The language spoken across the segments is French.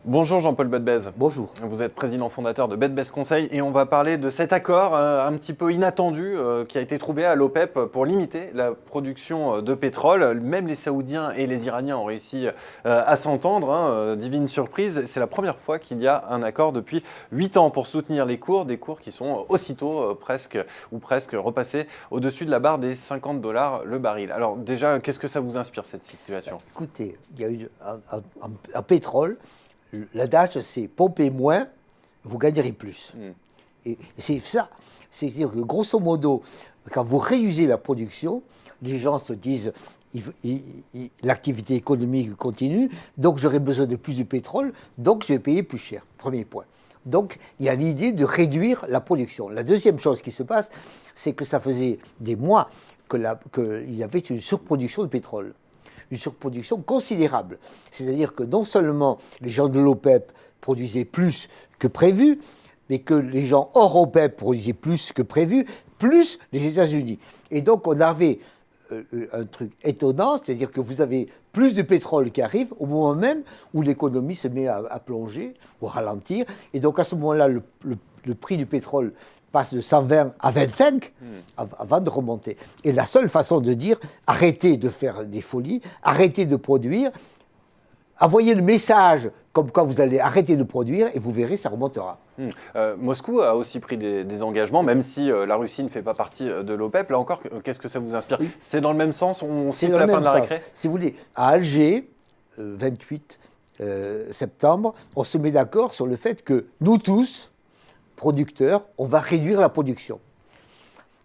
Bonjour Jean-Paul Bedbez. Bonjour. Vous êtes président fondateur de Bedbez Conseil et on va parler de cet accord un petit peu inattendu qui a été trouvé à l'OPEP pour limiter la production de pétrole. Même les Saoudiens et les Iraniens ont réussi à s'entendre. Divine surprise, c'est la première fois qu'il y a un accord depuis 8 ans pour soutenir les cours, des cours qui sont aussitôt presque repassés au-dessus de la barre des $50 le baril. Alors déjà, qu'est-ce que ça vous inspire cette situation? Écoutez, il y a eu un pétrole. L'adage, c'est pomper moins, vous gagnerez plus. Et c'est ça. C'est-à-dire que, grosso modo, quand vous réusez la production, les gens se disent l'activité économique continue, donc j'aurai besoin de plus de pétrole, donc je vais payer plus cher. Premier point. Donc, il y a l'idée de réduire la production. La deuxième chose qui se passe, c'est que ça faisait des mois qu'il y avait une surproduction de pétrole. Une surproduction considérable. C'est-à-dire que non seulement les gens de l'OPEP produisaient plus que prévu, mais que les gens hors OPEP produisaient plus que prévu, plus les États-Unis. Et donc on avait un truc étonnant, c'est-à-dire que vous avez plus de pétrole qui arrive au moment même où l'économie se met à plonger ou ralentir. Et donc à ce moment-là, le prix du pétrole passe de 120 à 25 avant de remonter. Et la seule façon de dire arrêtez de faire des folies, arrêtez de produire, envoyez le message comme quoi vous allez arrêter de produire et vous verrez, ça remontera. Moscou a aussi pris des engagements, même si la Russie ne fait pas partie de l'OPEP. Là encore, qu'est-ce que ça vous inspire? Oui. C'est dans le même sens, on siffle la fin de la récré? Si vous voulez, à Alger, 28 septembre, on se met d'accord sur le fait que nous tous, producteurs, on va réduire la production.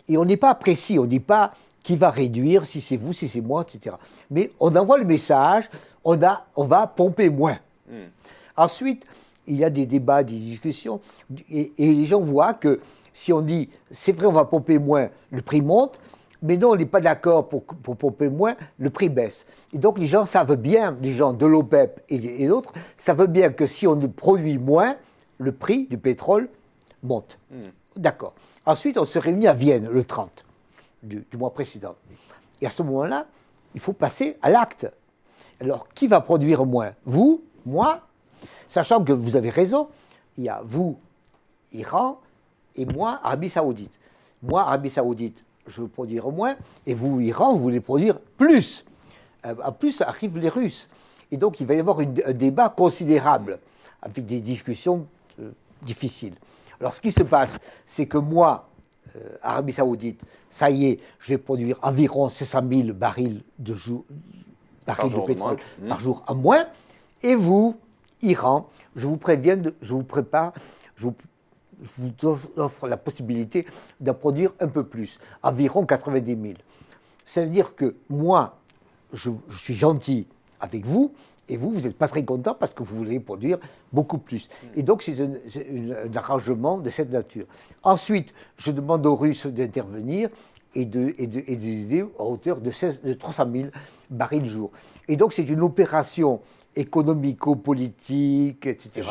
Et on n'est pas précis, on ne dit pas qui va réduire, si c'est vous, si c'est moi, etc. Mais on envoie le message, on va pomper moins. Ensuite, il y a des débats, des discussions, et les gens voient que si on dit, c'est vrai, on va pomper moins, le prix monte, mais non, on n'est pas d'accord pour pomper moins, le prix baisse. Et donc les gens savent bien, les gens de l'OPEP et d'autres, savent bien que si on produit moins, le prix du pétrole monte. D'accord. Ensuite, on se réunit à Vienne le 30 du mois précédent. Et à ce moment-là, il faut passer à l'acte. Alors, qui va produire moins? Vous? Moi? Sachant que vous avez raison, il y a vous, Iran, et moi, Arabie Saoudite. Moi, Arabie Saoudite, je veux produire moins, et vous, Iran, vous voulez produire plus. En plus, arrivent les Russes. Et donc, il va y avoir un débat considérable, avec des discussions difficiles. Alors, ce qui se passe, c'est que moi, Arabie Saoudite, ça y est, je vais produire environ 500 000 barils de pétrole par jour en moins. Et vous, Iran, je vous préviens, je vous offre la possibilité d'en produire un peu plus, environ 90 000. C'est-à-dire que moi, je suis gentil avec vous, et vous n'êtes pas très content parce que vous voulez produire beaucoup plus. Et donc, c'est un arrangement de cette nature. Ensuite, je demande aux Russes d'intervenir et d'aider à hauteur de 300 000 barils jour. Et donc, c'est une opération économico-politique, etc.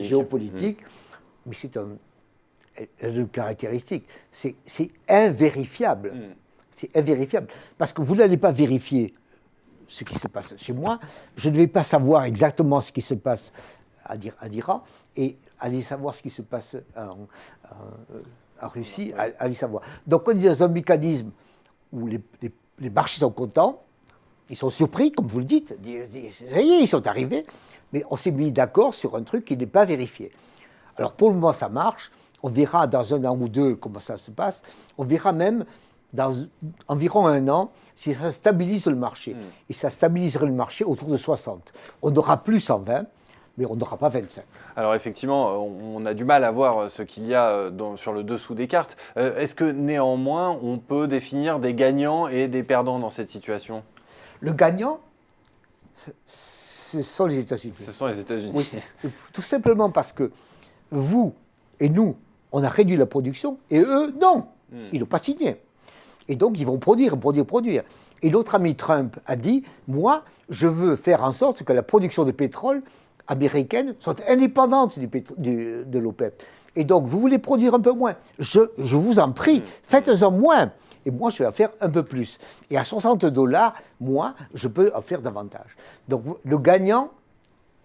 Géopolitique. Mais c'est une caractéristique. C'est invérifiable. C'est invérifiable. Parce que vous n'allez pas vérifier ce qui se passe chez moi, je ne vais pas savoir exactement ce qui se passe à l'Iran et aller savoir ce qui se passe en Russie, aller savoir. Donc on est dans un mécanisme où les marchés sont contents, ils sont surpris, comme vous le dites, ça y est, ils sont arrivés, mais on s'est mis d'accord sur un truc qui n'est pas vérifié. Alors pour le moment ça marche, on verra dans un an ou deux comment ça se passe, on verra même dans environ un an, si ça stabilise le marché. Et ça stabiliserait le marché autour de 60. On n'aura plus 120, mais on n'aura pas 25. Alors effectivement, on a du mal à voir ce qu'il y a sur le dessous des cartes. Est-ce que néanmoins, on peut définir des gagnants et des perdants dans cette situation? Le gagnant, ce sont les États-Unis. Ce sont les États-Unis. Oui, tout simplement parce que vous et nous, on a réduit la production, et eux, non. Ils n'ont pas signé. Et donc, ils vont produire. Et l'autre ami Trump a dit, moi, je veux faire en sorte que la production de pétrole américaine soit indépendante de l'OPEP. Et donc, vous voulez produire un peu moins. Je vous en prie, faites-en moins. Et moi, je vais en faire un peu plus. Et à $60, moi, je peux en faire davantage. Donc, le gagnant,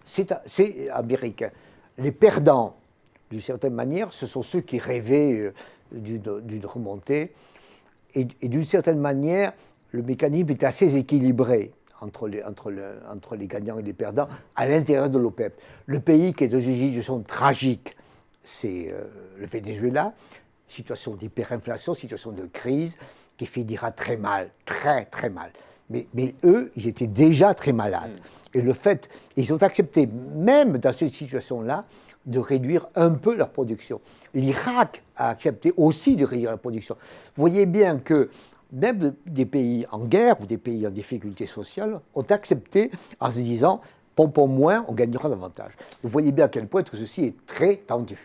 c'est américain. Les perdants, d'une certaine manière, ce sont ceux qui rêvaient d'une remontée. Et d'une certaine manière, le mécanisme est assez équilibré entre les gagnants et les perdants à l'intérieur de l'OPEP. Le pays qui est dans une situation tragique, c'est le Venezuela, situation d'hyperinflation, situation de crise, qui finira très mal, très très mal. Mais eux, ils étaient déjà très malades. Et le fait, ils ont accepté, même dans cette situation-là, de réduire un peu leur production. L'Irak a accepté aussi de réduire la production. Vous voyez bien que même des pays en guerre ou des pays en difficulté sociale ont accepté en se disant « pompons moins, on gagnera davantage ». Vous voyez bien à quel point tout ceci est très tendu.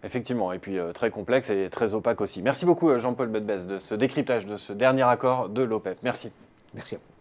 Effectivement, et puis très complexe et très opaque aussi. Merci beaucoup Jean-Paul Bedbès de ce décryptage de ce dernier accord de l'OPEP. Merci. Merci à vous.